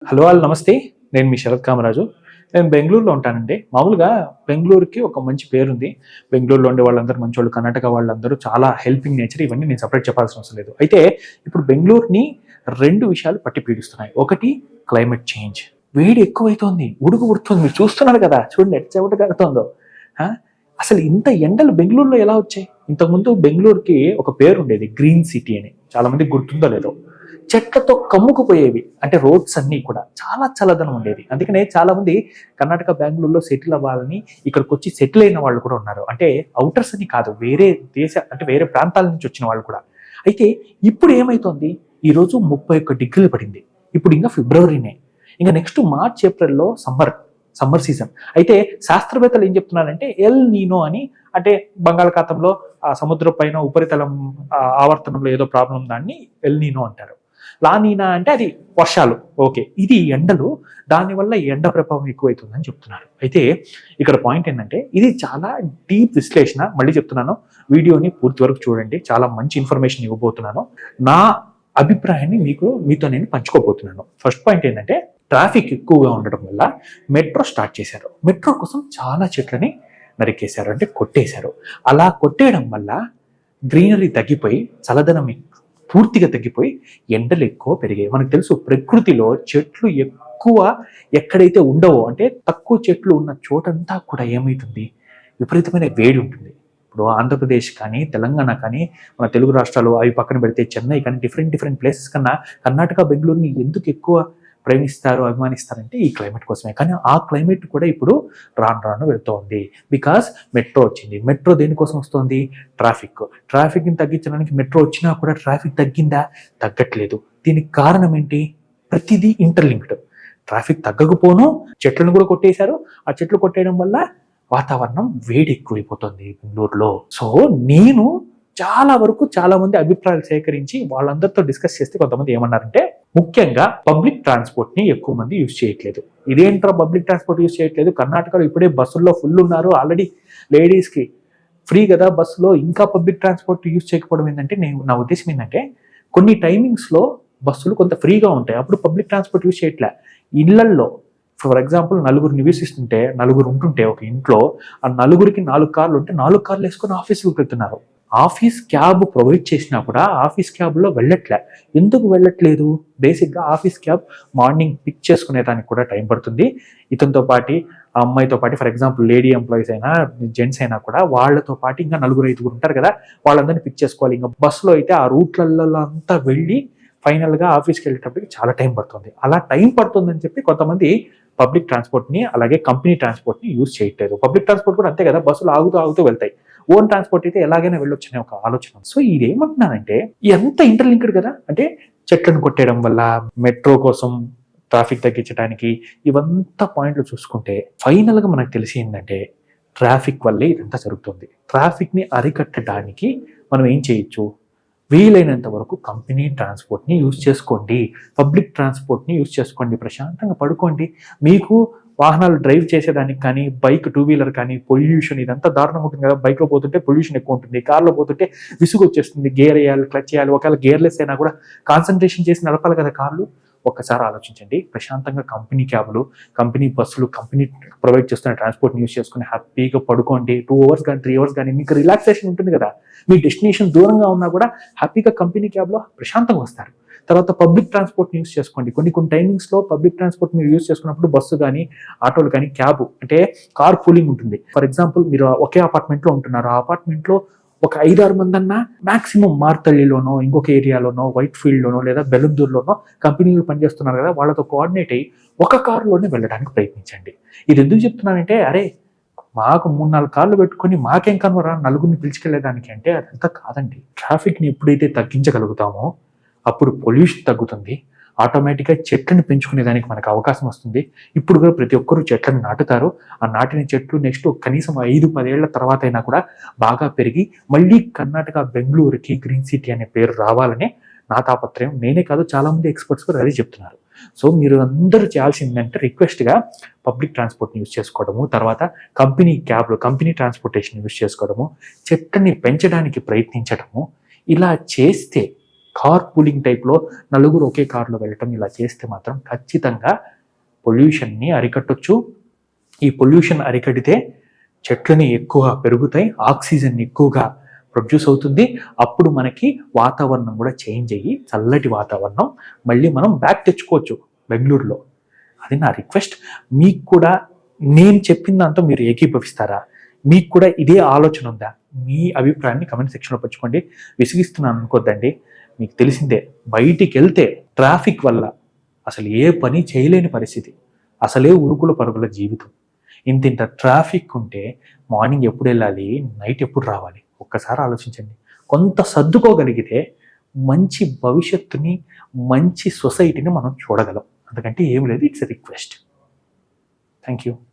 Hello all నమస్తే. నేను మీ శరత్ కామరాజు. నేను బెంగుళూరులో ఉంటానండి. మామూలుగా బెంగుళూరుకి ఒక మంచి పేరుంది. బెంగుళూరులో ఉండే వాళ్ళందరూ మంచోళ్ళు. కర్ణాటక వాళ్ళందరూ చాలా హెల్పింగ్ నేచర్. ఇవన్నీ నేను సెపరేట్ చెప్పాల్సిన అవసరం లేదు. అయితే ఇప్పుడు బెంగుళూరుని 2 విషయాలు పట్టి పీడిస్తున్నాయి. ఒకటి క్లైమేట్ చేంజ్. వేడి ఎక్కువైతోంది. ఉడుకు పుడుతుంది. మీరు చూస్తున్నారు కదా! చూడండి ఎట్ట చెమట కారుతోందో. ఆ! అసలు ఇంత ఎండలు బెంగుళూరులో ఎలా వచ్చాయి? ఇంతకుముందు బెంగుళూరుకి ఒక పేరుండేది గ్రీన్ సిటీ అని. చాలా మందికి గుర్తుందో లేదో. చెట్లతో కమ్ముకుపోయేవి. అంటే రోడ్స్ అన్నీ కూడా. చాలా చల్లదనం ఉండేది. అందుకనే చాలామంది కర్ణాటక, బెంగుళూరులో సెటిల్ అవ్వాలని ఇక్కడికొచ్చి సెటిల్ అయిన వాళ్ళు కూడా ఉన్నారు. అంటే ఔటర్స్ అని కాదు. వేరే ప్రాంతాల నుంచి వచ్చిన వాళ్ళు కూడా. అయితే ఇప్పుడు ఏమైతోంది? ఈరోజు 31 డిగ్రీలు పడింది. ఇప్పుడు ఇంకా ఫిబ్రవరినే. ఇంక నెక్స్ట్ మార్చ్, ఏప్రిల్‌లో సమ్మర్ సీజన్. అయితే శాస్త్రవేత్తలు ఏం చెప్తున్నారంటే ఎల్ నీనో అని, అంటే బంగాళాఖాతంలో ఆ సముద్రం పైన ఉపరితలం ఆవర్తనంలో ఏదో ప్రాబ్లం, దాన్ని ఎల్ నీనో అంటారు. లానీనా అంటే అది వర్షాలు. ఓకే. ఇది ఎండలు. దానివల్ల ఎండ ప్రభావం ఎక్కువైతుందని చెప్తున్నారు. అయితే ఇక్కడ పాయింట్ ఏంటంటే ఇది చాలా డీప్ విశ్లేషణ. మళ్ళీ చెప్తున్నాను, వీడియోని పూర్తి వరకు చూడండి. చాలా మంచి ఇన్ఫర్మేషన్ ఇవ్వబోతున్నాను. నా అభిప్రాయాన్ని మీతో నేను పంచుకోబోతున్నాను. ఫస్ట్ పాయింట్ ఏంటంటే ట్రాఫిక్ ఎక్కువగా ఉండడం వల్ల మెట్రో స్టార్ట్ చేశారు. మెట్రో కోసం చాలా చెట్లని నరికేశారు, అంటే కొట్టేశారు. అలా కొట్టేయడం వల్ల గ్రీనరీ తగ్గిపోయి చల్లదనం పూర్తిగా తగ్గిపోయి ఎండలు ఎక్కువ పెరిగాయి. మనకు తెలుసు ప్రకృతిలో చెట్లు ఎక్కువ ఎక్కడైతే ఉండవో, అంటే తక్కువ చెట్లు ఉన్న చోటంతా కూడా ఏమవుతుంది, విపరీతమైన వేడి ఉంటుంది. ఇప్పుడు ఆంధ్రప్రదేశ్ కానీ, తెలంగాణ కానీ, మన తెలుగు రాష్ట్రాలు అవి పక్కన పెడితే చెన్నై కానీ, డిఫరెంట్ ప్లేసెస్ కన్నా కర్ణాటక, బెంగళూరుని ఎందుకు ఎక్కువ ప్రేమిస్తారు, అభిమానిస్తారంటే ఈ క్లైమేట్ కోసమే. కానీ ఆ క్లైమేట్ కూడా ఇప్పుడు రాను వెళ్తోంది. బికాస్ మెట్రో వచ్చింది. మెట్రో దేనికోసం వస్తుంది? ట్రాఫిక్ని తగ్గించడానికి మెట్రో వచ్చినా కూడా ట్రాఫిక్ తగ్గిందా? తగ్గట్లేదు. దీనికి కారణం ఏంటి? ప్రతిదీ ఇంటర్లింక్డ్. ట్రాఫిక్ తగ్గకపోను చెట్లను కూడా కొట్టేశారు. ఆ చెట్లు కొట్టేయడం వల్ల వాతావరణం వేడి ఎక్కువైపోతుంది బెంగళూరులో. సో నేను చాలా మంది అభిప్రాయాలు సేకరించి వాళ్ళందరితో డిస్కస్ చేస్తే కొంతమంది ఏమన్నారంటే, ముఖ్యంగా పబ్లిక్ ట్రాన్స్పోర్ట్ ని ఎక్కువ మంది యూజ్ చేయట్లేదు. ఇదేంట్రా పబ్లిక్ ట్రాన్స్పోర్ట్ యూజ్ చేయట్లేదు? కర్ణాటకలో ఇప్పుడే బస్సుల్లో ఫుల్ ఉన్నారు. ఆల్రెడీ లేడీస్ కి ఫ్రీ కదా బస్సులో, ఇంకా పబ్లిక్ ట్రాన్స్పోర్ట్ యూజ్ చేయకపోవడం ఏంటంటే, నా ఉద్దేశం ఏంటంటే కొన్ని టైమింగ్స్ లో బస్సులు కొంత ఫ్రీగా ఉంటాయి. అప్పుడు పబ్లిక్ ట్రాన్స్పోర్ట్ యూజ్ చేయట్లే. ఇళ్లల్లో ఫర్ ఎగ్జాంపుల్ నలుగురు నివసిస్తుంటే, నలుగురు ఉంటుంటే ఒక ఇంట్లో, ఆ నలుగురికి 4 కార్లు ఉంటే 4 కార్లు వేసుకొని ఆఫీస్కి వెళ్తున్నారు. ఆఫీస్ క్యాబ్ ప్రొవైడ్ చేసినా కూడా ఆఫీస్ క్యాబ్లో వెళ్ళట్లే. ఎందుకు వెళ్ళట్లేదు? బేసిక్గా ఆఫీస్ క్యాబ్ మార్నింగ్ పిక్ చేసుకునే దానికి కూడా టైం పడుతుంది. ఇతనితో పాటు ఆ అమ్మాయితో పాటు, ఫర్ ఎగ్జాంపుల్ లేడీ ఎంప్లాయీస్ అయినా జెంట్స్ అయినా కూడా వాళ్ళతో పాటు ఇంకా 4-5 ఉంటారు కదా, వాళ్ళందరినీ పిక్ చేసుకోవాలి. ఇంకా బస్సులో అయితే ఆ రూట్లలో అంతా వెళ్ళి ఫైనల్గా ఆఫీస్కి వెళ్ళేటప్పటికి చాలా టైం పడుతుంది. అలా టైం పడుతుందని చెప్పి కొంతమంది పబ్లిక్ ట్రాన్స్పోర్ట్ని, అలాగే కంపెనీ ట్రాన్స్పోర్ట్ని యూజ్ చేయట్లేదు. పబ్లిక్ ట్రాన్స్పోర్ట్ కూడా అంతే కదా, బస్సులు ఆగుతూ వెళ్తాయి. ఓన్ ట్రాన్స్పోర్ట్ అయితే ఎలాగైనా వెళ్ళొచ్చు అనే ఒక ఆలోచన. సో ఇదేమంటున్నానంటే ఎంత ఇంటర్లింక్డ్ కదా, అంటే చెట్లను కొట్టేయడం వల్ల, మెట్రో కోసం ట్రాఫిక్ తగ్గించడానికి, ఇవంతా పాయింట్లు చూసుకుంటే ఫైనల్గా మనకు తెలిసి ఏంటంటే ట్రాఫిక్ వల్లే ఇదంతా జరుగుతుంది. ట్రాఫిక్ని అరికట్టడానికి మనం ఏం చేయొచ్చు? వీలైనంత వరకు కంపెనీ ట్రాన్స్పోర్ట్ని యూజ్ చేసుకోండి. పబ్లిక్ ట్రాన్స్పోర్ట్ని యూజ్ చేసుకోండి. ప్రశాంతంగా పడుకోండి. మీకు వాహనాలు డ్రైవ్ చేసేదానికి కానీ, బైక్ 2 వీలర్ కానీ, పొల్యూషన్ ఇదంతా దారుణంగా ఉంటుంది కదా. బైక్లో పోతుంటే పొల్యూషన్ ఎక్కువ ఉంటుంది. కార్లో పోతుంటే విసుగు వచ్చేస్తుంది. గేర్ వేయాలి, క్లచ్ చేయాలి. ఒకవేళ గేర్లెస్ అయినా కూడా కాన్సన్ట్రేషన్ చేసి నడపాలి కదా కార్లు. ఒక్కసారి ఆలోచించండి. ప్రశాంతంగా కంపెనీ క్యాబ్లు, కంపెనీ బస్సులు, కంపెనీ ప్రొవైడ్ చేస్తున్న ట్రాన్స్పోర్ట్ని యూజ్ చేసుకుని హ్యాపీగా పడుకోండి. 2 అవర్స్ కానీ 3 అవర్స్ కానీ మీకు రిలాక్సేషన్ ఉంటుంది కదా. మీ డెస్టినేషన్ దూరంగా ఉన్నా కూడా హ్యాపీగా కంపెనీ క్యాబ్లో ప్రశాంతంగా వస్తారు. తర్వాత పబ్లిక్ ట్రాన్స్పోర్ట్ని యూజ్ చేసుకోండి. కొన్ని టైమింగ్స్లో పబ్లిక్ ట్రాన్స్పోర్ట్ మీరు యూజ్ చేసుకున్నప్పుడు బస్సు కానీ, ఆటోలు కానీ, క్యాబ్ అంటే కార్ పూలింగ్ ఉంటుంది. ఫర్ ఎగ్జాంపుల్ మీరు ఒకే అపార్ట్మెంట్లో ఉంటున్నారు. ఆ అపార్ట్మెంట్లో ఒక 5-6 మంది అన్నా మాక్సిమం మార్తల్లిలోనో, ఇంకొక ఏరియాలోనో, వైట్ ఫీల్డ్లోనో లేదా బెలందూరులోనో కంపెనీలు పనిచేస్తున్నారు కదా, వాళ్ళతో కోఆర్డినేట్ అయ్యి ఒక కారులోనే వెళ్ళడానికి ప్రయత్నించండి. ఇది ఎందుకు చెప్తున్నానంటే, అరే మాకు 3-4 కార్లు పెట్టుకొని మాకేం కనవరా నలుగురిని పిలుచుకెళ్ళేదానికి అంటే, అదంతా కాదండి. ట్రాఫిక్ని ఎప్పుడైతే తగ్గించగలుగుతామో అప్పుడు పొల్యూషన్ తగ్గుతుంది. ఆటోమేటిక్గా చెట్లను పెంచుకునే దానికి మనకు అవకాశం వస్తుంది. ఇప్పుడు కూడా ప్రతి ఒక్కరూ చెట్లను నాటుతారు. ఆ నాటిన చెట్లు నెక్స్ట్ కనీసం 5-10 ఏళ్ల తర్వాత అయినా కూడా బాగా పెరిగి మళ్ళీ కర్ణాటక, బెంగళూరుకి గ్రీన్ సిటీ అనే పేరు రావాలనే నా తాపత్రయం. నేనే కాదు, చాలా మంది ఎక్స్పర్ట్స్ కూడా అదే చెప్తున్నారు. సో మీరు అందరూ చేయాల్సిందంటే రిక్వెస్ట్గా పబ్లిక్ ట్రాన్స్పోర్ట్ని యూజ్ చేసుకోవడము, తర్వాత కంపెనీ క్యాబ్లు, కంపెనీ ట్రాన్స్పోర్టేషన్ యూజ్ చేసుకోవడము, చెట్లని పెంచడానికి ప్రయత్నించడము. ఇలా చేస్తే కార్ పూలింగ్ టైప్లో నలుగురు ఒకే కార్లో వెళ్ళటం ఇలా చేస్తే మాత్రం ఖచ్చితంగా పొల్యూషన్ని అరికట్టొచ్చు. ఈ పొల్యూషన్ అరికడితే చెట్లని ఎక్కువ పెరుగుతాయి, ఆక్సిజన్ ఎక్కువగా ప్రొడ్యూస్ అవుతుంది. అప్పుడు మనకి వాతావరణం కూడా చేంజ్ అయ్యి చల్లటి వాతావరణం మళ్ళీ మనం బ్యాక్ తెచ్చుకోవచ్చు బెంగళూరులో. అది నా రిక్వెస్ట్. మీకు కూడా నేను చెప్పిన దాంతో మీరు ఏకీభవిస్తారా? మీకు కూడా ఇదే ఆలోచన ఉందా? మీ అభిప్రాయాన్ని కమెంట్ సెక్షన్లో పంచుకోండి. విసిగిస్తున్నాను అనుకోద్దండి. మీకు తెలిసిందే, బయటికి వెళ్తే ట్రాఫిక్ వల్ల అసలు ఏ పని చేయలేని పరిస్థితి, అసలే ఉరుకుల పరుగుల జీవితం. ఇంత ట్రాఫిక్ ఉంటే మార్నింగ్ ఎప్పుడు వెళ్ళాలి, నైట్ ఎప్పుడు రావాలి? ఒక్కసారి ఆలోచించండి. కొంత సర్దుకోగలిగితే మంచి భవిష్యత్తుని, మంచి సొసైటీని మనం చూడగలం. అందుకంటే ఏం లేదు, it's a request. Thank you.